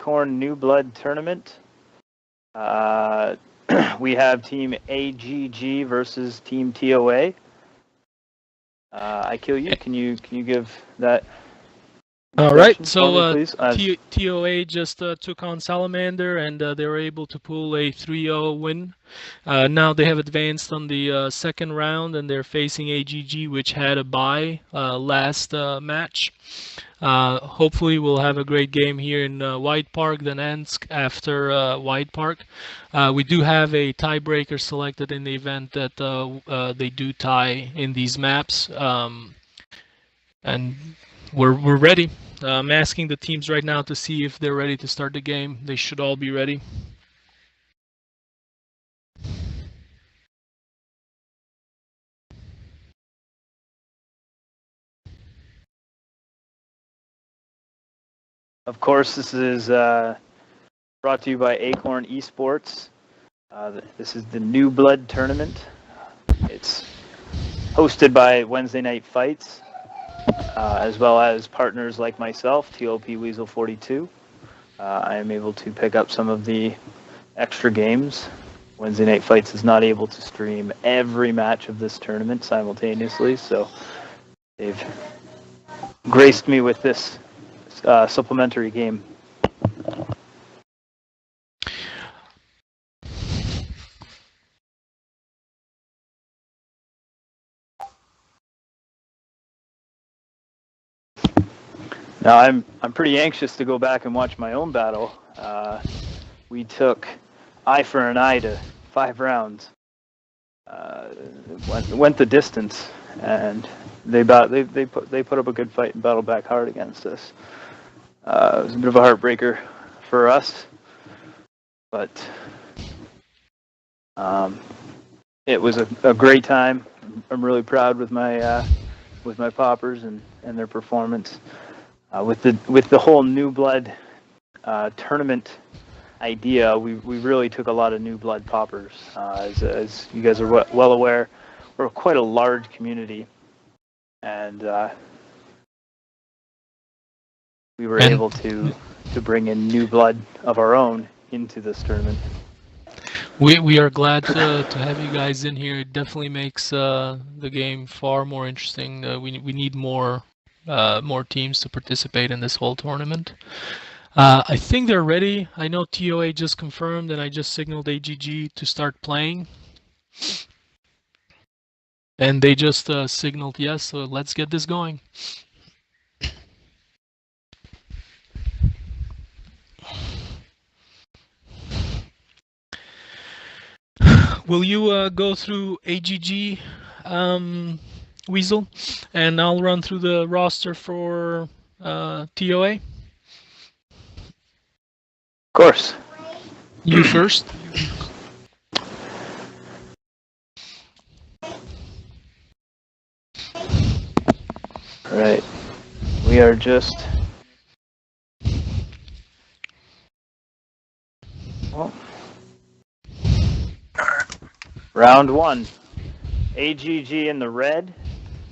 Acorn New Blood Tournament. We have Team AGG versus Team TOA. I kill you. Can you give that? All right. So TOA just took on Salamander, and they were able to pull a 3-0 win. Now they have advanced on the second round, and they're facing AGG, which had a bye last match. Hopefully we'll have a great game here in White Park, then Ensk after White Park. We do have a tiebreaker selected in the event that they do tie in these maps, and we're ready. I'm asking the teams right now to see if they're ready to start the game. They should all be ready. Of course, this is brought to you by Acorn eSports. This is the New Blood Tournament. It's hosted by Wednesday Night Fights, as well as partners like myself, TOP wEaseL42. I am able to pick up some of the extra games. Wednesday Night Fights is not able to stream every match of this tournament simultaneously, so they've graced me with this supplementary game. Now I'm pretty anxious to go back and watch my own battle. We took eye for an eye to 5 rounds. Went the distance, and they put up a good fight and battled back hard against us. It was a bit of a heartbreaker for us, but it was a great time. I'm really proud with my poppers and their performance. With the whole New Blood tournament idea, we really took a lot of New Blood poppers. As you guys are well aware, we're quite a large community, and we were able to bring in New Blood of our own into this tournament. We are glad to have you guys in here. It definitely makes the game far more interesting. We need more teams to participate in this whole tournament. I think they're ready. I know TOA just confirmed, and I just signaled AGG to start playing. And they just signaled yes, so let's get this going. Will you go through AGG, wEaseL, and I'll run through the roster for TOA? Of course. You first. All right. We are just... Well, round 1. AGG in the red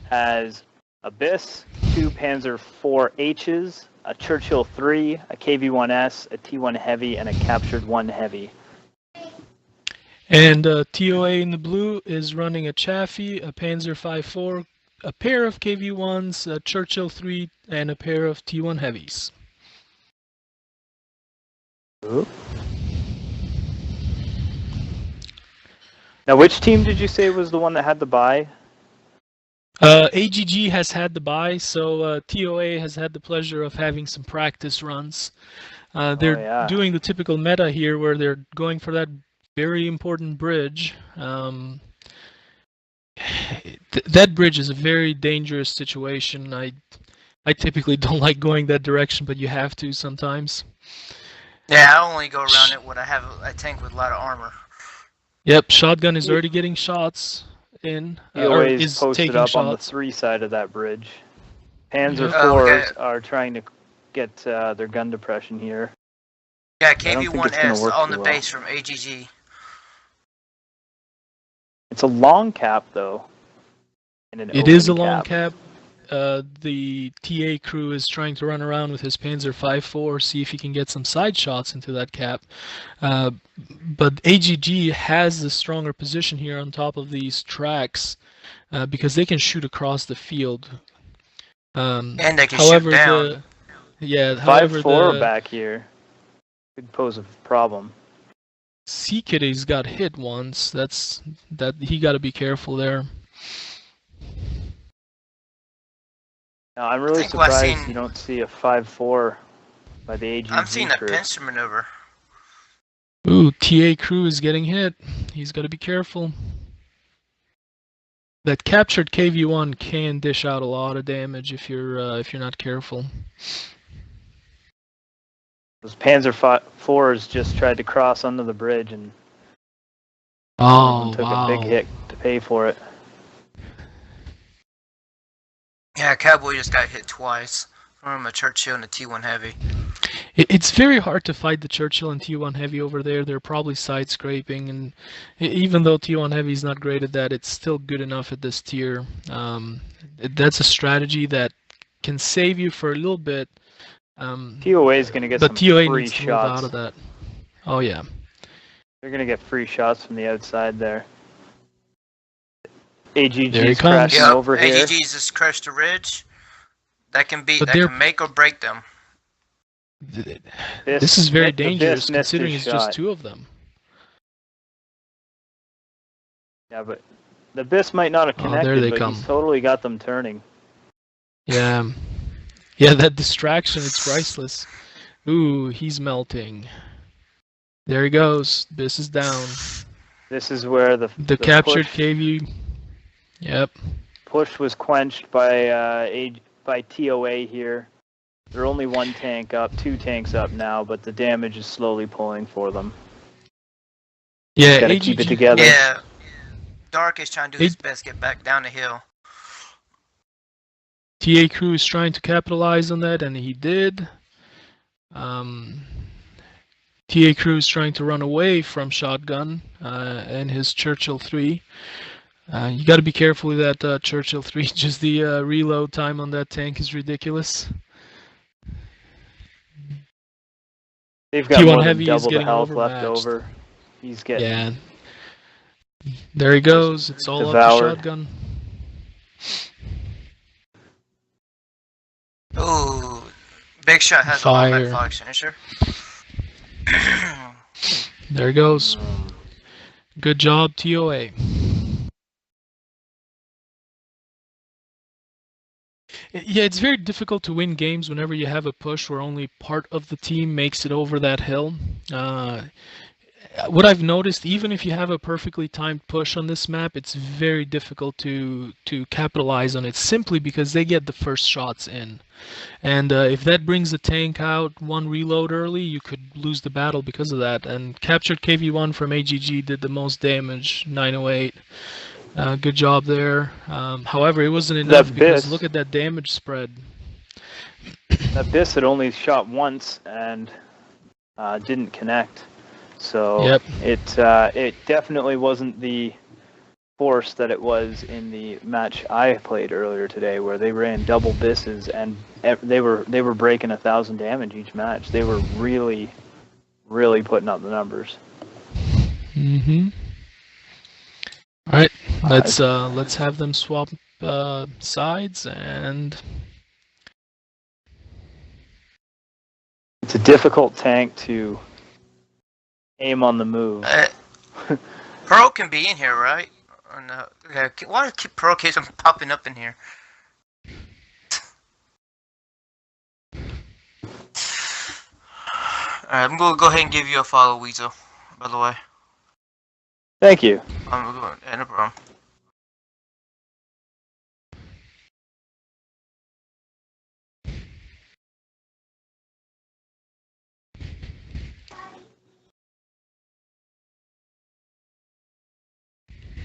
has Abyss, 2 Panzer IV-Hs, a Churchill 3, a KV-1S, a T1 Heavy, and a Captured 1 Heavy. And TOA in the blue is running a Chaffee, a Panzer V-4, a pair of KV-1s, a Churchill 3, and a pair of T1 Heavies. Ooh. Now, which team did you say was the one that had the bye? AGG has had the bye, so TOA has had the pleasure of having some practice runs. They're doing the typical meta here, where they're going for that very important bridge. That bridge is a very dangerous situation. I typically don't like going that direction, but you have to sometimes. Yeah, I only go around it when I have a tank with a lot of armor. Yep, shotgun is already getting shots in. He always posted up on the 3 side of that bridge. Panzer IVs are trying to get their gun depression here. Yeah, KV-1S on the base from AGG. It's a long cap, though. It is a long cap. the TA crew is trying to run around with his Panzer 5.4, see if he can get some side shots into that cap. But AGG has the stronger position here on top of these tracks because they can shoot across the field. And they can However, shoot down. However, 5-4 back here could pose a problem. Seekitty's got hit once. He got to be careful there. Now, I'm really surprised you don't see a 5-4 by the AGG I'm seeing crew. a pincer maneuver. Ooh, TA crew is getting hit. He's got to be careful. That captured KV-1 can dish out a lot of damage if you're not careful. Those Panzer 4s just tried to cross under the bridge and took a big hit to pay for it. Yeah, Cowboy just got hit twice from a Churchill and a T1 Heavy. It's very hard to fight the Churchill and T1 Heavy over there. They're probably side scraping, and even though T1 Heavy is not great at that, it's still good enough at this tier. That's a strategy that can save you for a little bit. TOA is going to get some TOA free needs to shots. move out of that. Oh yeah. They're going to get free shots from the outside there. AGG There he is comes. crashing Yep, over here. AGG's just crushed the ridge. That can But can make or break them. This is very the dangerous Biss missed considering his it's just shot. 2 of them. Yeah, but the Biss might not have Oh, connected, there they but come. he's totally got them turning. Yeah. Yeah, that distraction, it's priceless. Ooh, he's melting. There he goes. Biss is down. This is where the captured push, KV. Yep. push was quenched by TOA here. They're only 1 tank up, 2 tanks up now, but the damage is slowly pulling for them. Yeah, Gotta AGG, keep it together. Yeah. Dark is trying to do his best to get back down the hill. TA crew is trying to capitalize on that, and he did. TA crew is trying to run away from Shotgun and his Churchill 3. You got to be careful with that Churchill 3. Just the reload time on that tank is ridiculous. They've got T1 more than Heavy is double the getting health left overmatched. over. He's getting Yeah. There he goes. It's all up to devoured. Shotgun. Ooh. Big Shot has Fire. a automatic fire extinguisher. There he goes. Good job, TOA. Yeah, it's very difficult to win games whenever you have a push where only part of the team makes it over that hill. What I've noticed, even if you have a perfectly timed push on this map, it's very difficult to capitalize on it simply because they get the first shots in. And if that brings the tank out 1 reload early, you could lose the battle because of that. And captured KV-1 from AGG did the most damage, 908. Good job there. However, it wasn't enough because look at that damage spread. That Biss had only shot once and didn't connect. So Yep. it definitely wasn't the force that it was in the match I played earlier today, where they ran double Bisses and they were breaking 1,000 damage each match. They were really, really putting up the numbers. Mm-hmm. All right, let's have them swap sides, and it's a difficult tank to aim on the move. Pearl can be in here, right? Or no? Yeah, why do Pearl keeps on popping up in here? Alright, I'm gonna go ahead and give you a follow, Weasel, by the way. Thank you. Yeah, no problem.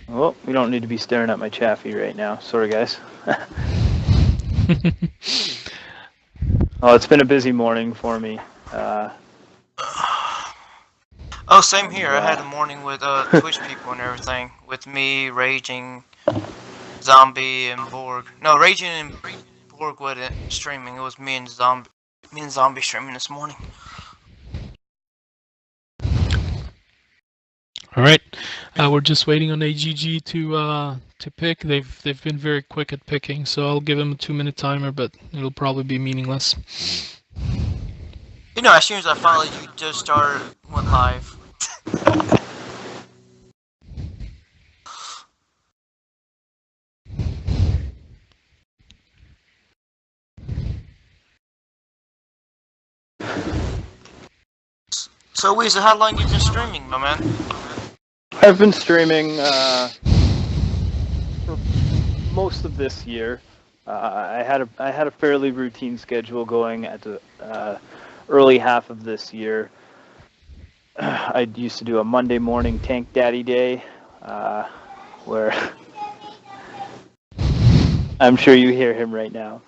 Well, we don't need to be staring at my Chaffee right now. Sorry, guys. Oh, it's been a busy morning for me. Oh, same here. I had a morning with Twitch people and everything. With me, Raging, Zombie, and Borg. No, Raging Borg with it streaming. It was me and Zombie streaming this morning. All right, we're just waiting on AGG to pick. They've been very quick at picking, so I'll give them a 2-minute timer, but it'll probably be meaningless. You know, as soon as I followed you, just went live. So, wEaseL, how long you been streaming, my man? I've been streaming for most of this year. I had a fairly routine schedule going at the early half of this year. I used to do a Monday morning Tank Daddy Day, where I'm sure you hear him right now.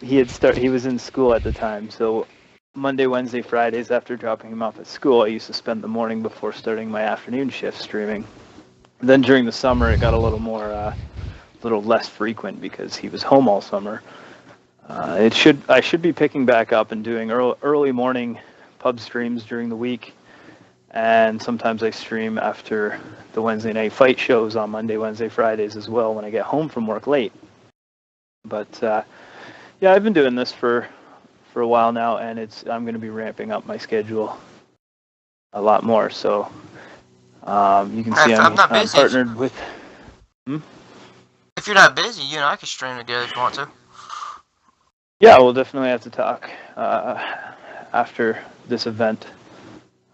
He was in school at the time, so Monday, Wednesday, Fridays after dropping him off at school, I used to spend the morning before starting my afternoon shift streaming. Then during the summer, it got a little less frequent because he was home all summer. I should be picking back up and doing early morning pub streams during the week, and sometimes I stream after the Wednesday night fight shows on Monday, Wednesday, Fridays as well when I get home from work late. But yeah, I've been doing this for a while now, and I'm going to be ramping up my schedule a lot more. So you can see I'm partnered with. If you're not busy, you and I can stream together if you want to. Yeah, we'll definitely have to talk after this event,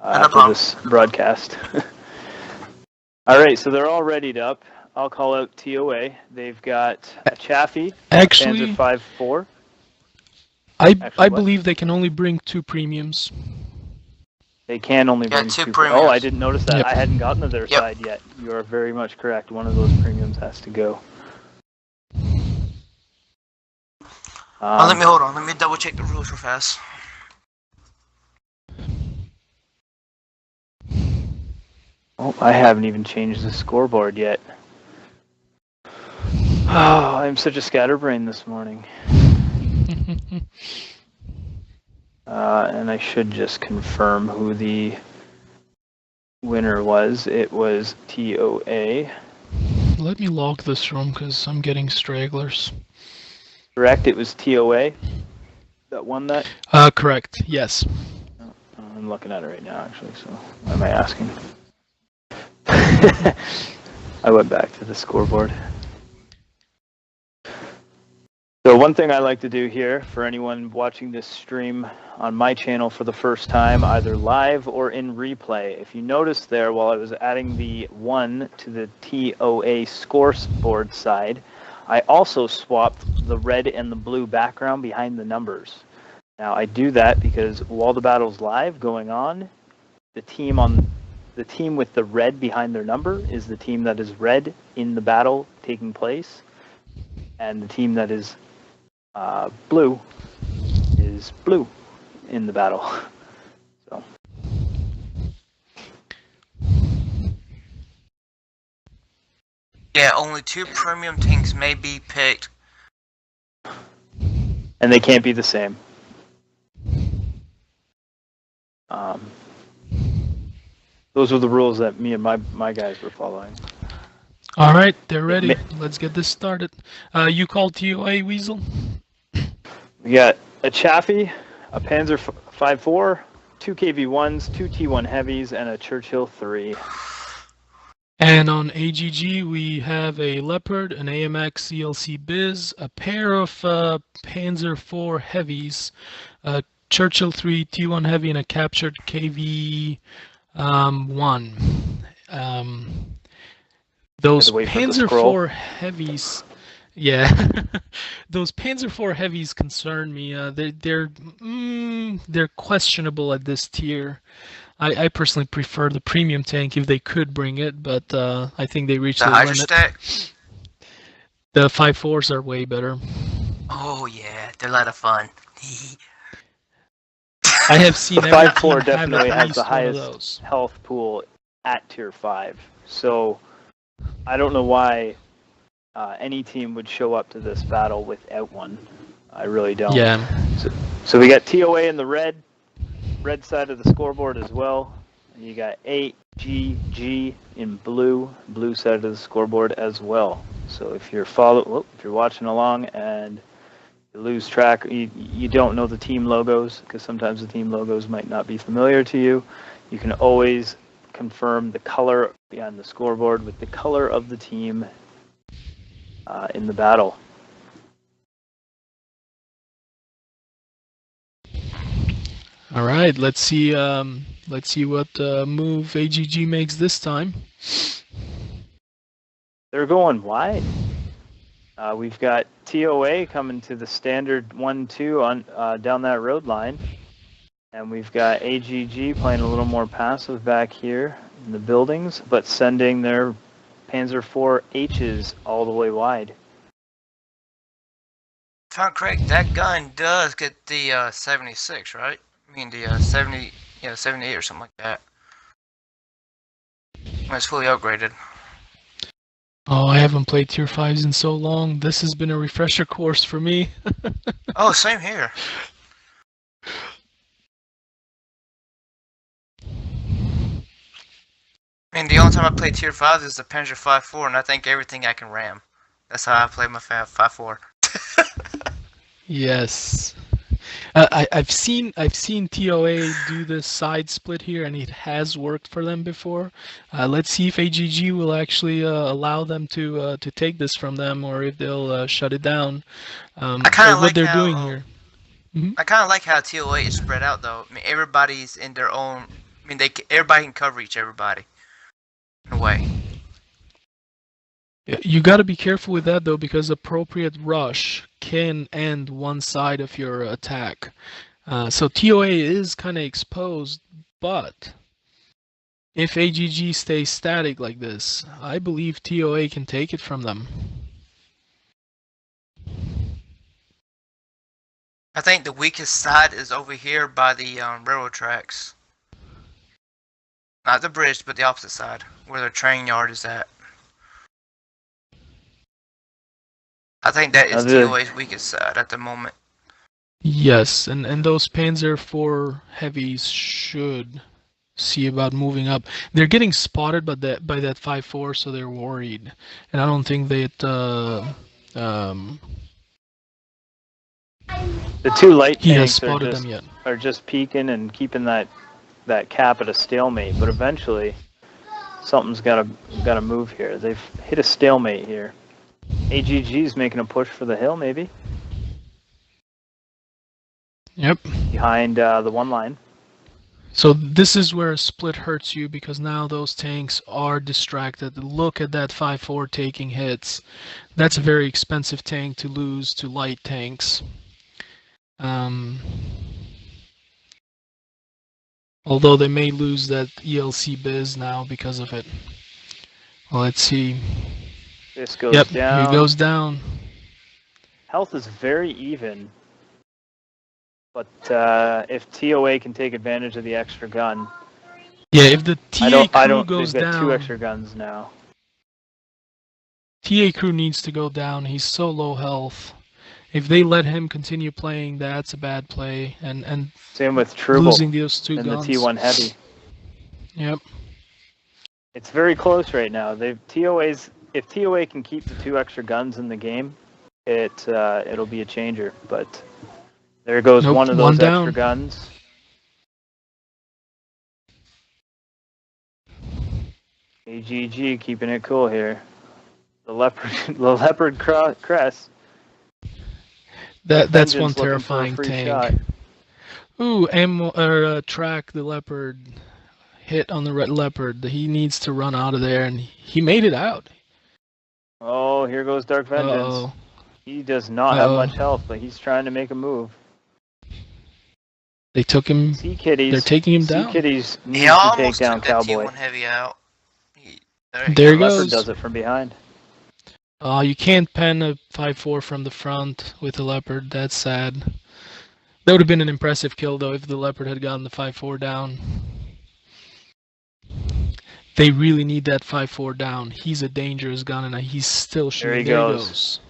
after this broadcast. All right, so they're all readied up. I'll call out TOA. They've got a Chaffee, Actually, Panzer 5.4. I believe they can only bring 2 premiums. They can only bring 2 premiums. Oh, I didn't notice that. Yep. I hadn't gotten to their side yet. You are very much correct. One of those premiums has to go. Let me double check the rules real fast. Oh, I haven't even changed the scoreboard yet. Oh, I'm such a scatterbrain this morning. And I should just confirm who the winner was. It was TOA. Let me log this room because I'm getting stragglers. Correct, it was TOA that won that? Correct, yes. Oh, I'm looking at it right now, actually, so why am I asking? I went back to the scoreboard. So one thing I like to do here for anyone watching this stream on my channel for the first time, either live or in replay, if you notice there while I was adding the 1 to the TOA scoreboard side, I also swapped the red and the blue background behind the numbers. Now I do that because while the battle's live going on, the team with the red behind their number is the team that is red in the battle taking place, and the team that is blue is blue in the battle. So. Yeah, only 2 premium tanks may be picked. And they can't be the same. Those were the rules that me and my guys were following. All right, they're ready. Let's get this started. You called TOA, wEaseL? We got a Chaffee, a Panzer 5.4, 2 KV1s, 2 T1 heavies, and a Churchill 3. And on AGG, we have a Leopard, an AMX CLC Biz, a pair of Panzer 4 heavies, a Churchill 3 T1 heavy, and a captured KV 1. Those Panzer 4 heavies, yeah, those Panzer 4 heavies concern me. They're questionable at this tier. I personally prefer the premium tank if they could bring it, but I think they reached the limit. Stack? The 5.4s are way better. Oh yeah, they're a lot of fun. I have seen the every 5.4 team definitely have has at the least one of highest those. health pool at tier 5. So I don't know why any team would show up to this battle without one. I really don't. Yeah. So we got TOA in the red side of the scoreboard as well. And you got AGG in blue side of the scoreboard as well. So if you're watching along and you lose track, you don't know the team logos, because sometimes the team logos might not be familiar to you, you can always confirm the color behind the scoreboard with the color of the team in the battle. All right, let's see what move AGG makes this time. They're going wide. We've got TOA coming to the standard 1-2 on down that road line. And we've got AGG playing a little more passive back here in the buildings, but sending their Panzer IV H's all the way wide. If I'm correct, that gun does get the 76, right? I mean the 70, 78 or something like that. When it's fully upgraded. Oh, I haven't played Tier 5s in so long. This has been a refresher course for me. Oh, same here. I mean, the only time I play Tier 5s is the Panzer 5-4, and I think everything I can ram. That's how I play my 5-4. Yes. I've seen TOA do this side split here, and it has worked for them before. Let's see if AGG will actually allow them to take this from them, or if they'll shut it down. I kind of like what they're how, doing here. I kind of like how TOA is spread out, though. I mean, everybody's in their own. I mean, everybody can cover everybody in a way. You got to be careful with that, though, because appropriate rush can end one side of your attack. So TOA is kind of exposed, but if AGG stays static like this, I believe TOA can take it from them. I think the weakest side is over here by the railroad tracks. Not the bridge, but the opposite side, where the train yard is at. I think that is TOA's weakest side at the moment. Yes, and those Panzer IV heavies should see about moving up. They're getting spotted by that 5-4, so they're worried. And I don't think that the two light he has tanks spotted them yet. Are just peeking and keeping that cap at a stalemate. But eventually, something's got to move here. They've hit a stalemate here. AGG's making a push for the hill, maybe. Yep. Behind the one line. So this is where a split hurts you, because now those tanks are distracted. Look at that 5-4 taking hits. That's a very expensive tank to lose to light tanks. Although they may lose that ELC biz now because of it. Well, let's see. This goes down. He goes down. Health is very even. But if TOA can take advantage of the extra gun. Yeah, if the TA crew goes down. They've got 2 extra guns now. TA crew needs to go down. He's so low health. If they let him continue playing, that's a bad play. And same with Trouble losing those 2 and guns. the T1 Heavy. Yep. It's very close right now. If TOA can keep the 2 extra guns in the game, it'll be a changer. But there goes one of those extra guns. AGG keeping it cool here. The leopard crest. That's one terrifying tank. Shot. Ooh, track the leopard. Hit on the red leopard. He needs to run out of there, and he made it out. Oh, here goes Dark Vengeance. He does not have much health, but he's trying to make a move. They took him. Sea Kitties. They're taking him down. Sea Kitties need to take down Cowboy. T1 heavy out. There he goes. Leopard does it from behind. You can't pen a 5-4 from the front with a leopard. That's sad. That would have been an impressive kill, though, if the leopard had gotten the 5-4 down. They really need that 5-4 down. He's a dangerous gun, and he's still shooting. There he goes.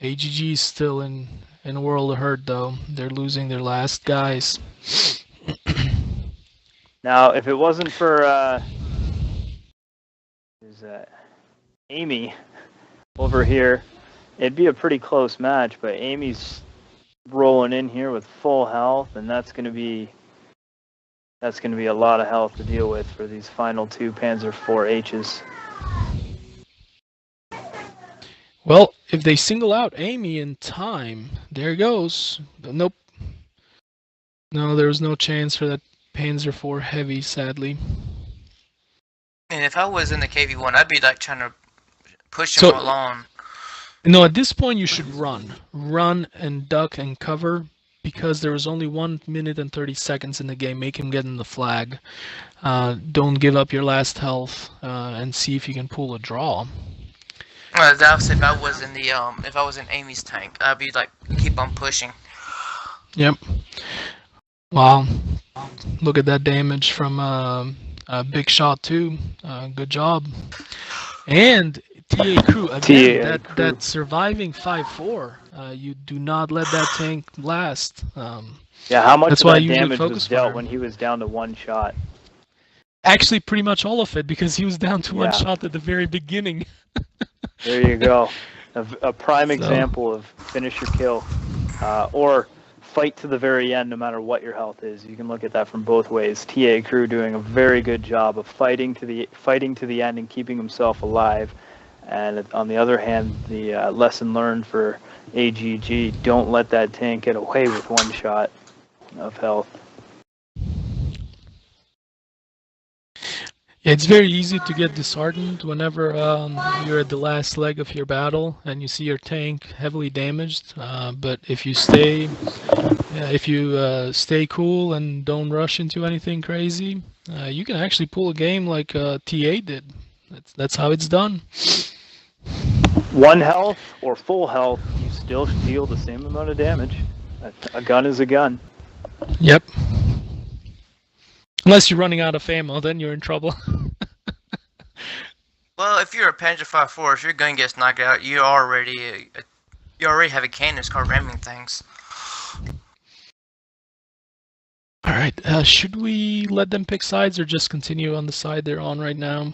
AGG is still in a world of hurt, though. They're losing their last guys. Now, if it wasn't for Amy over here, it'd be a pretty close match. But Amy's rolling in here with full health, and that's going to be a lot of health to deal with for these final two Panzer IVHs. Well, if they single out Amy in time, there goes. Nope. No, there was no chance for that Panzer IV Heavy, sadly. And if I was in the KV-1, I'd be like trying to push him along. No, at this point you should run. Run and duck and cover, because there was only 1 minute and 30 seconds in the game. Make him get in the flag. Don't give up your last health, and see if you can pull a draw. Well, that's if I was in the if I was in Amy's tank, I'd be like keep on pushing. Yep. Wow. Look at that damage from Big Shot 2. Good job. And TA Crew again. That surviving 5-4. You do not let that tank last. Yeah, how much that's of why that damage was dealt fire when he was down to one shot? Actually, pretty much all of it, because he was down to one shot at the very beginning. There you go. A prime example of finish your kill, or fight to the very end, no matter what your health is. You can look at that from both ways. TA Crew doing a very good job of fighting to the end and keeping himself alive. And on the other hand, the lesson learned for AGG: don't let that tank get away with one shot of health. It's very easy to get disheartened whenever you're at the last leg of your battle and you see your tank heavily damaged. But if you stay cool and don't rush into anything crazy, you can actually pull a game like TA did. That's how it's done. One health or full health, you still deal the same amount of damage. A gun is a gun. Yep. Unless you're running out of ammo, then you're in trouble. Well, if you're a Panzer IV, if your gun gets knocked out, you already have a cannon that's called ramming things. All right. Should we let them pick sides or just continue on the side they're on right now?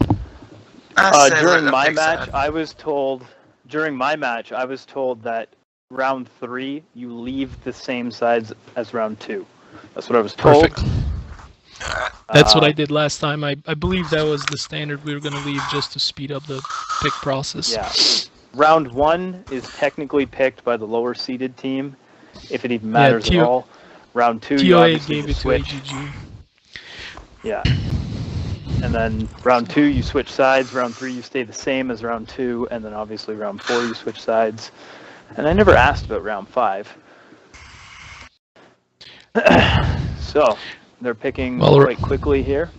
During my match, I was told that round 3 you leave the same sides as round 2. That's what I was told. Perfect. That's what I did last time. I believe that was the standard we were going to leave just to speed up the pick process. Yeah. Round 1 is technically picked by the lower seeded team, if it even matters at all. Round 2, you TOA obviously gave it switch. to AGG. Yeah. And then round 2, you switch sides. Round 3, you stay the same as round 2. And then obviously round 4, you switch sides. And I never asked about round 5. So, they're picking quite quickly here.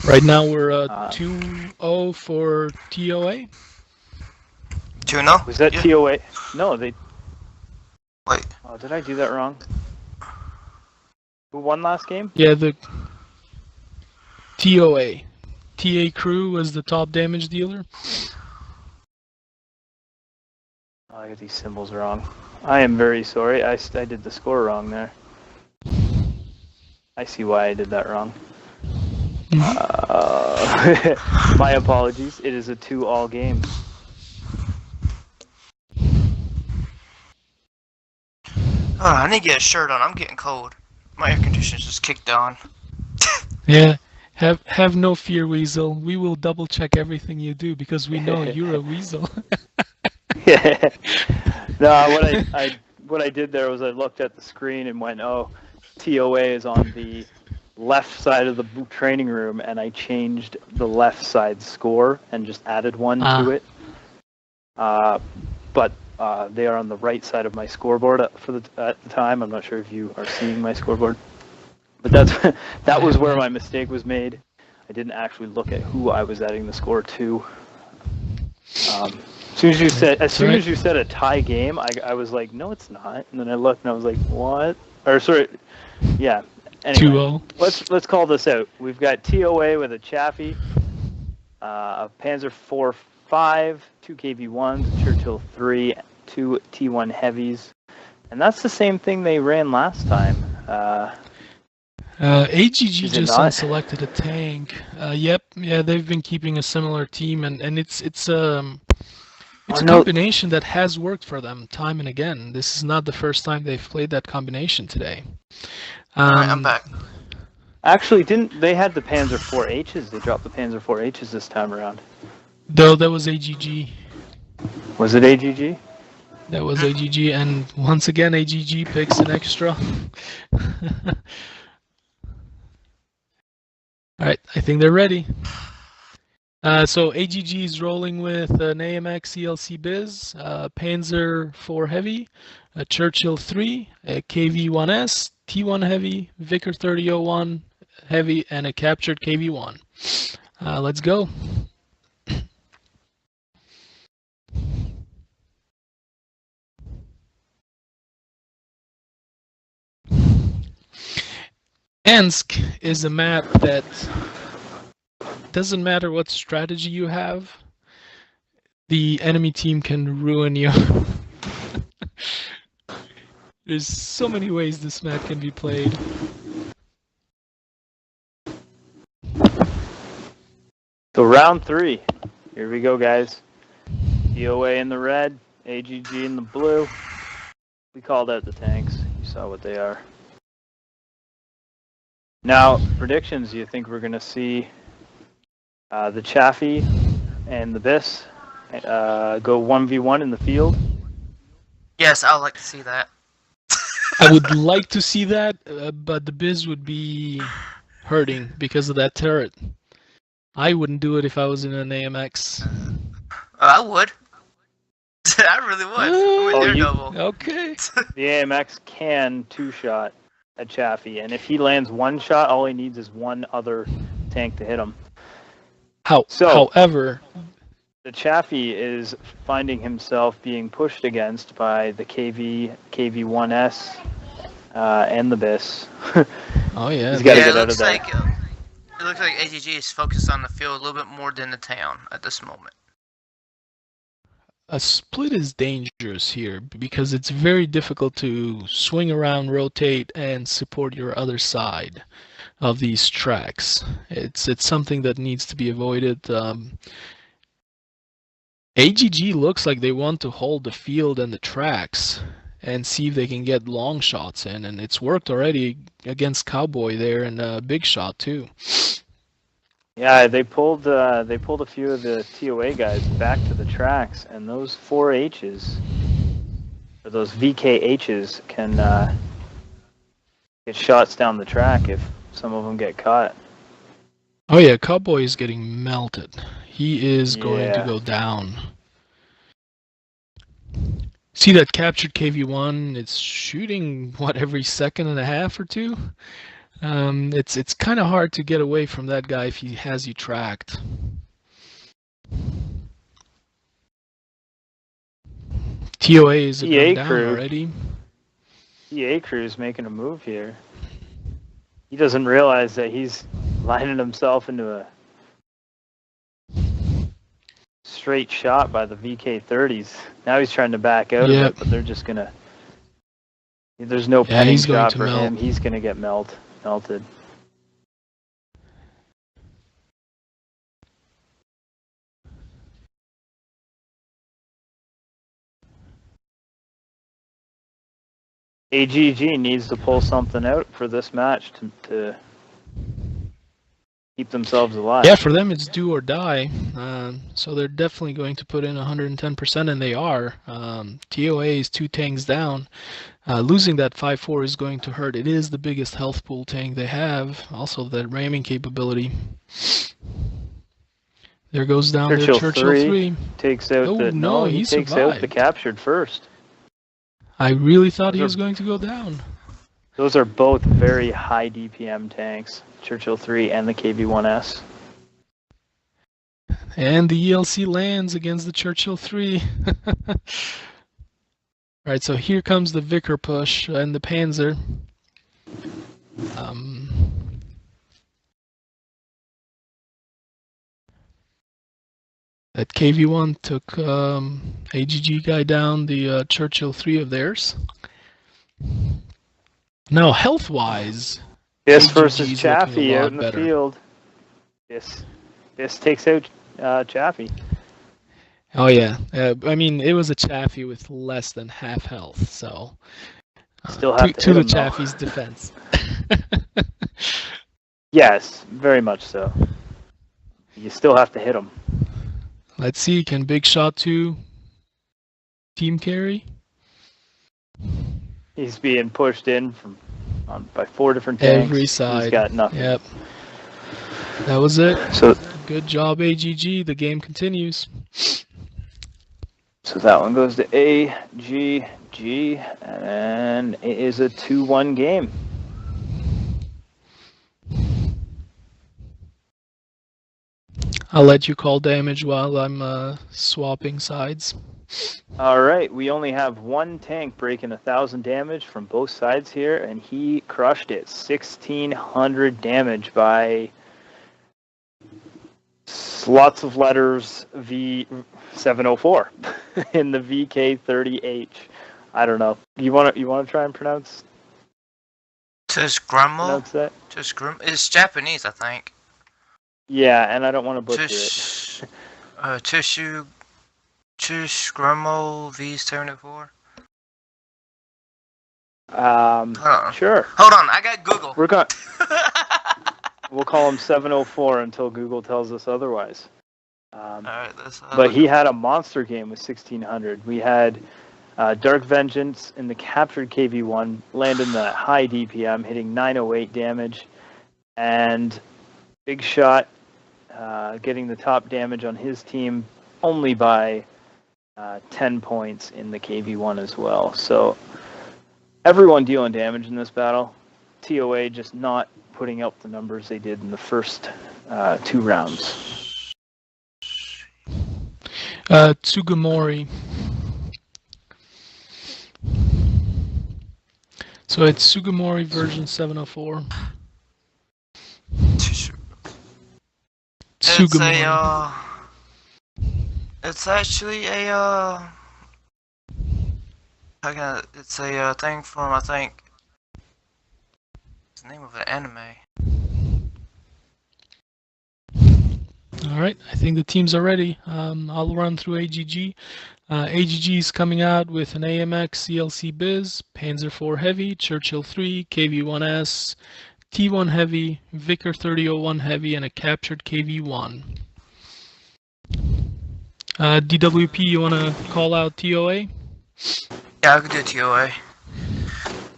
Right now we're 2-0 for TOA. 2-0? Was that TOA? No, they... Wait. Oh, did I do that wrong? Who won last game? Yeah, the TOA. TA Crew was the top damage dealer. Oh, I got these symbols wrong. I am very sorry. I did the score wrong there. I see why I did that wrong. My apologies. It is a 2-all game. Oh, I need to get a shirt on. I'm getting cold. My air conditioner's just kicked on. Yeah. Have no fear, wEaseL. We will double check everything you do because we know you're a wEaseL. Yeah. No, what I did there was I looked at the screen and went, oh, TOA is on the left side of the training room, and I changed the left side score and just added 1 to it. But they are on the right side of my scoreboard at the time. I'm not sure if you are seeing my scoreboard, but that was where my mistake was made. I didn't actually look at who I was adding the score to. As soon as you said a tie game, I was like, no, it's not. And then I looked and I was like, what? Or sorry, yeah. Anyway, 2-0. let's call this out. We've got TOA with a Chaffee, a Panzer IV-5, 2 KV-1s, Churchill 3, 2 T1 heavies, and that's the same thing they ran last time. AGG Is it just not? unselected a tank. Yep, yeah, they've been keeping a similar team, and it's a combination that has worked for them time and again. This is not the first time they've played that combination today. Alright, I'm back. Actually, didn't they had the Panzer IV-Hs? They dropped the Panzer IV-Hs this time around. Though that was AGG. Was it AGG? That was AGG, and once again AGG picks an extra. Alright, I think they're ready. So AGG is rolling with an AMX ELC Biz, Panzer IV Heavy, a Churchill 3, a KV-1S, T1 Heavy, Vickr 3001 Heavy, and a captured KV-1. Let's go. Ensk is a map that doesn't matter what strategy you have, the enemy team can ruin you. There's so many ways this map can be played. So round 3. Here we go, guys. TOA in the red, AGG in the blue. We called out the tanks. You saw what they are. Now, predictions. You think we're going to see the Chaffee and the Biss go 1v1 in the field? Yes, I would like to see that. I would like to see that, but the Biz would be hurting because of that turret. I wouldn't do it if I was in an AMX. I would. I really would. I'm a daredevil. Okay. The AMX can 2-shot at Chaffee, and if he lands 1 shot, all he needs is 1 other tank to hit him. However, the Chaffee is finding himself being pushed against by the KV-1S, and the Biss. oh yeah, He's got to get it out looks of there. like it looks like AGG is focused on the field a little bit more than the town at this moment. a split is dangerous here because it's very difficult to swing around, rotate, and support your other side of these tracks. It's something that needs to be avoided. AGG looks like they want to hold the field and the tracks and see if they can get long shots in, and it's worked already against Cowboy there, and Big Shot too. Yeah, they pulled a few of the TOA guys back to the tracks, and those 4Hs, or those VKHs, can get shots down the track if some of them get caught. Oh yeah, Cowboy is getting melted. He is going to go down. See that captured KV-1? It's shooting, what, every second and a half or two? It's kind of hard to get away from that guy if he has you tracked. TOA is going down already. EA Crew's making a move here. He doesn't realize that he's lining himself into a straight shot by the VK-30s. Now he's trying to back out of it, but they're just gonna. There's no pinning shot for him. He's gonna get melted. AGG needs to pull something out for this match to keep themselves alive. Yeah, for them it's do or die. So they're definitely going to put in 110%, and they are. TOA is 2 tanks down. Losing that 5-4 is going to hurt. It is the biggest health pool tank they have. Also, the ramming capability. There goes down their Churchill 3. Takes out he takes out the captured first. I really thought he was going to go down. Those are both very high DPM tanks, Churchill 3 and the KV-1S. And the ELC lands against the Churchill 3. Alright, so here comes the Vickr push and the Panzer. That KV1 took AGG guy down, the Churchill 3 of theirs. Now, health-wise, This AGG versus is looking a Chaffee out lot in the better. field. This takes out Chaffee. Oh yeah, I mean it was a Chaffee with less than half health, so Still have to to hit the him, though. Chaffee's defense. Yes, very much so. You still have to hit him. Let's see, can Big Shot 2 team carry? He's being pushed in by 4 different tanks. Every side. He's got nothing. Yep. That was it. So good job, AGG. The game continues. So that one goes to AGG, and it is a 2-1 game. I'll let you call damage while I'm swapping sides. All right, we only have one tank breaking 1,000 damage from both sides here, and he crushed it. 1,600 damage by lots of letters V704 in the VK30H. I don't know. You want to try and pronounce that? It's Japanese, I think. Yeah, and I don't want to butcher it. Grummo V704. Sure. Hold on, I got Google. We'll call him 704 until Google tells us otherwise. Alright, but he had a monster game with 1,600. We had Dark Vengeance in the captured KV1, landing the high DPM, hitting 908 damage, and Big Shot getting the top damage on his team only by 10 points in the KV1 as well. So everyone dealing damage in this battle. TOA just not putting up the numbers they did in the first 2 rounds. Tsugamori. So it's Tsugamori version 704. Tsugamori. It's actually a it's a thing from, I think, it's the name of an anime. All right, I think the teams are ready. I'll run through AGG. AGG is coming out with an AMX CLC Biz, Panzer IV Heavy, Churchill 3, KV1S, T1 Heavy, Vickr 3001 Heavy, and a captured KV1. DWP, you want to call out TOA? Yeah, I could do TOA.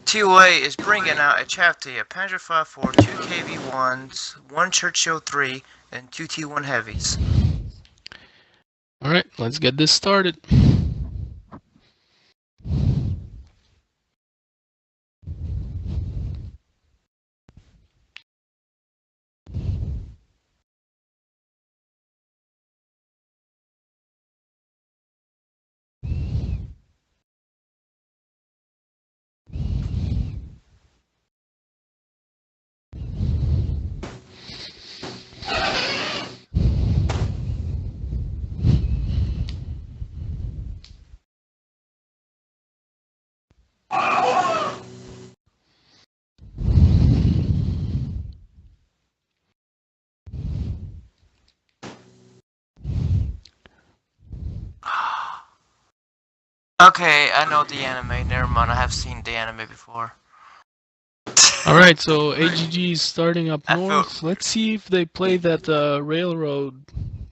TOA is bringing out a Chaffee, a Panzer V 2 KV1s, 1 Churchill 3, and 2 T1 Heavies. Alright, let's get this started. Okay, I know the anime. Never mind, I have seen the anime before. Alright, so AGG is starting up north. Let's see if they play that railroad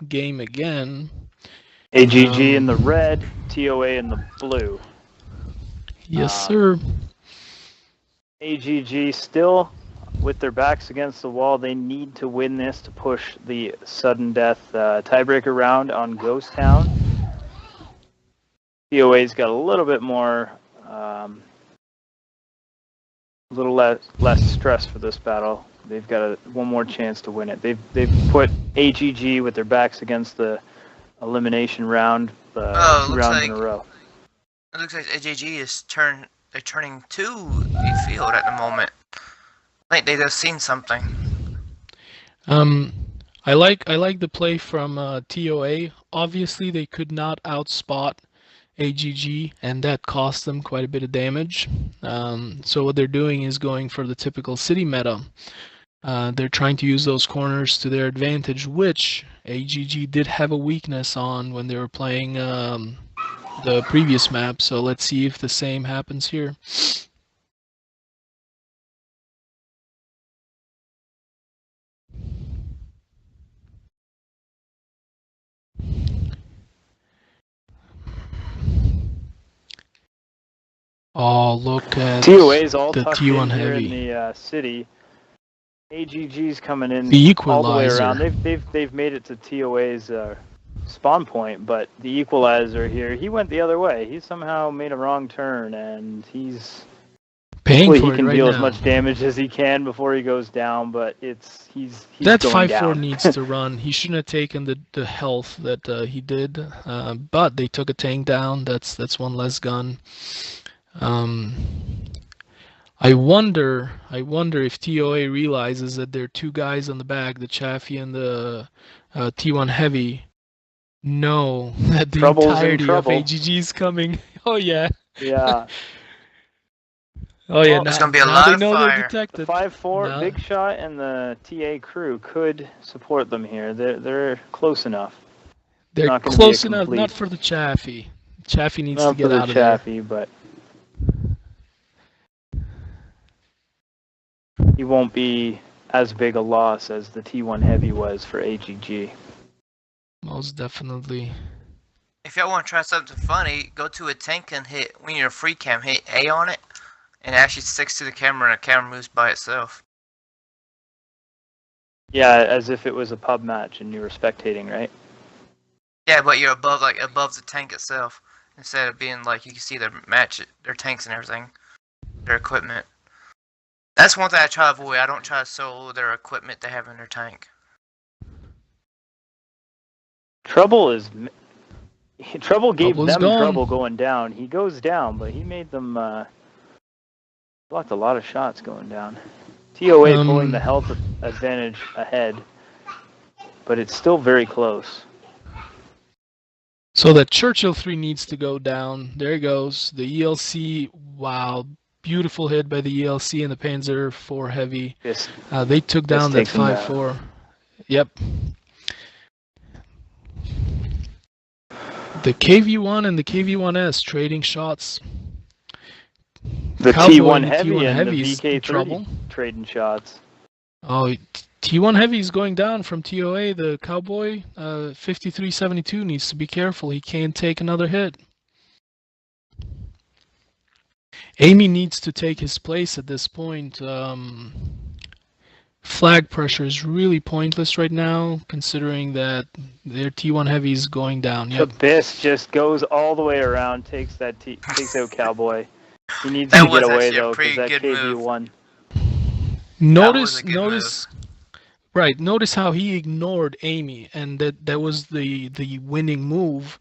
game again. AGG in the red, TOA in the blue. Yes, sir. AGG still with their backs against the wall. They need to win this to push the sudden death tiebreaker round on Ghost Town. TOA's got a little bit more, a little less stress for this battle. They've got one more chance to win it. They've put AGG with their backs against the elimination round, 2 rounds in a row. It looks like AGG is turning to the field at the moment. Like they just seen something. I like the play from TOA. Obviously, they could not outspot AGG, and that cost them quite a bit of damage. So what they're doing is going for the typical city meta. They're trying to use those corners to their advantage, which AGG did have a weakness on when they were playing the previous map. So let's see if the same happens here. Oh, look at TOA's all the tucked T1 in here heavy. in the city. AGG's coming in The all the way equalizer. around. They've made it to TOA's spawn point, but the equalizer here, he went the other way. He somehow made a wrong turn, and he's Paying hopefully for he it can right deal as now. much damage as he can before he goes down. But he's That going 5-4 down. needs to run. He shouldn't have taken the health that he did, but they took a tank down. That's one less gun. I wonder if TOA realizes that there are two guys on the back, the Chaffee and the T1 Heavy, know that the Trouble's in entirety of trouble. AGG is coming. Oh yeah. Yeah. Oh yeah. Well, There's now, gonna be a now lot they of know fire. they're The detected. 5-4 No. Big Shot and the TA crew could support them here. They're close enough. They're not gonna be close a enough. complete- Not for the Chaffee. Chaffee needs Not to for get the out of there. Chaffee, but he won't be as big a loss as the T1 Heavy was for AGG. Most definitely. If y'all want to try something funny, go to a tank and hit, when you're free cam, hit A on it, and it actually sticks to the camera and the camera moves by itself. Yeah, as if it was a pub match and you were spectating, right? Yeah, but you're above the tank itself, instead of being like you can see their their tanks and everything, their equipment. That's one thing I try to avoid. I don't try to solo their equipment they have in their tank. Trouble gave Trouble's them gone. trouble going down. He goes down, but he made them blocked a lot of shots going down. TOA pulling the health advantage ahead, but it's still very close. So that Churchill 3 needs to go down. There he goes. The ELC, wow, beautiful hit by the ELC and the Panzer 4 Heavy. They took down that 5-4. Yep. The KV1 and the KV1S trading shots. The Cowboy T1 and Heavy T1 and Heavy's the in VK3 trouble. trading shots. Oh, T1 Heavy is going down from TOA. The Cowboy, 5372, needs to be careful. He can't take another hit. Amy needs to take his place at this point. Flag pressure is really pointless right now, considering that their T1 Heavy is going down. Yep. Abyss just goes all the way around, takes out Cowboy. He needs to get away though, because that KV1. Notice how he ignored Amy, and that was the winning move.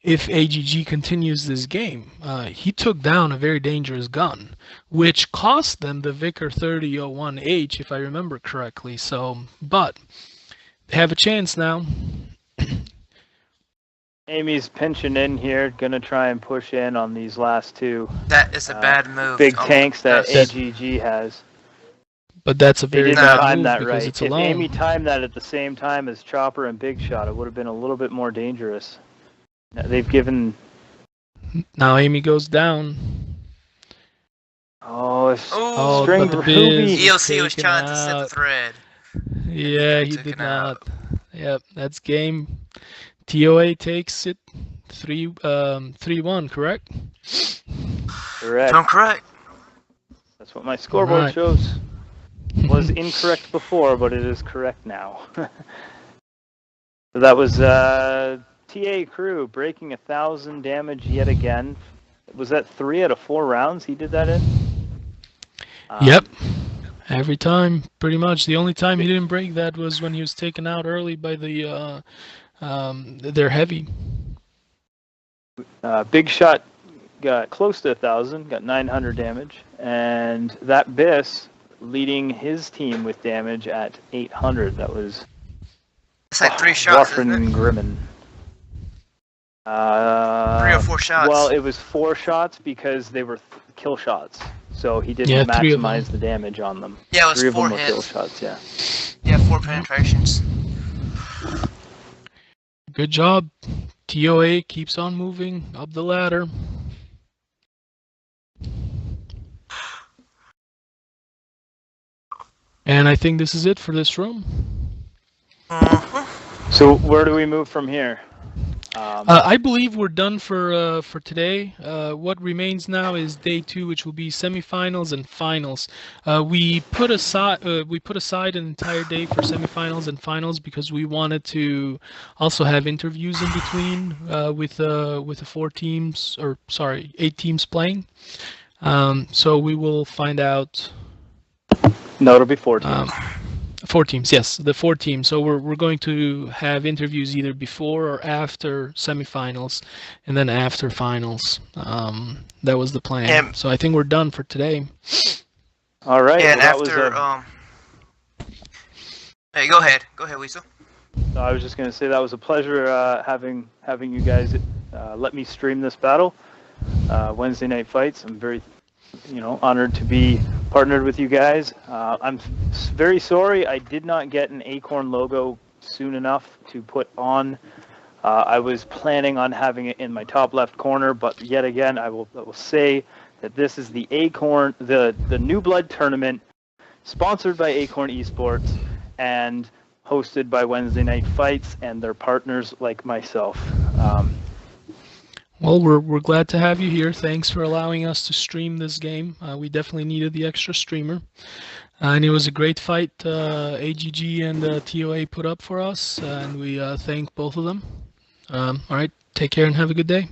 If AGG continues this game, he took down a very dangerous gun, which cost them the Vickr 3001H, if I remember correctly. So, but they have a chance now. Amy's pinching in here, gonna try and push in on these last two. That is a bad move. Big tanks that AGG has. But that's a very bad move that because right. it's If alone. Amy timed that at the same time as Chopper and Big Shot, it would have been a little bit more dangerous. They've given. Now Amy goes down. String but the Ruby. Biz ELC was taken trying to set the out. thread. Yeah, he did not. Yep, that's game. TOA takes it 3-1, correct? Correct. I'm correct. That's what my scoreboard Right. shows. Was incorrect before, but it is correct now. So that was TA Crew breaking 1,000 damage yet again. Was that 3 out of 4 rounds he did that in? Yep. Every time, pretty much. The only time he didn't break that was when he was taken out early by the their heavy. Big Shot got close to 1,000, got 900 damage, and that Biss leading his team with damage at 800. That was It's like 3 shots, Ruffin isn't it? Grimmin. 3 or 4 shots. Well, it was 4 shots because they were kill shots. So he didn't Yeah, 3 of maximize them. the damage on them. Yeah, it was 3 of 4 them were kill hits. shots, yeah. Yeah, 4 penetrations. Good job. TOA keeps on moving up the ladder. And I think this is it for this room. So where do we move from here? I believe we're done for today. What remains now is day 2, which will be semifinals and finals. We put aside an entire day for semifinals and finals because we wanted to also have interviews in between with the 4 teams, or sorry, 8 teams playing. So we will find out. No, it'll be 4 teams. 4 teams, yes, the 4 teams. So we're going to have interviews either before or after semifinals, and then after finals. That was the plan. Yeah. So I think we're done for today. All right. Yeah, and well, after hey, go ahead, wEaseL. I was just going to say that was a pleasure having you guys let me stream this battle, Wednesday Night Fights. I'm very honored to be partnered with you guys. I'm very sorry I did not get an Acorn logo soon enough to put on. I was planning on having it in my top left corner, but yet again, I will say that this is the Acorn, the new Blood Tournament, sponsored by Acorn eSports and hosted by Wednesday Night Fights and their partners like myself. Well, we're glad to have you here. Thanks for allowing us to stream this game. We definitely needed the extra streamer. And it was a great fight AGG and TOA put up for us, and we thank both of them. All right, take care and have a good day.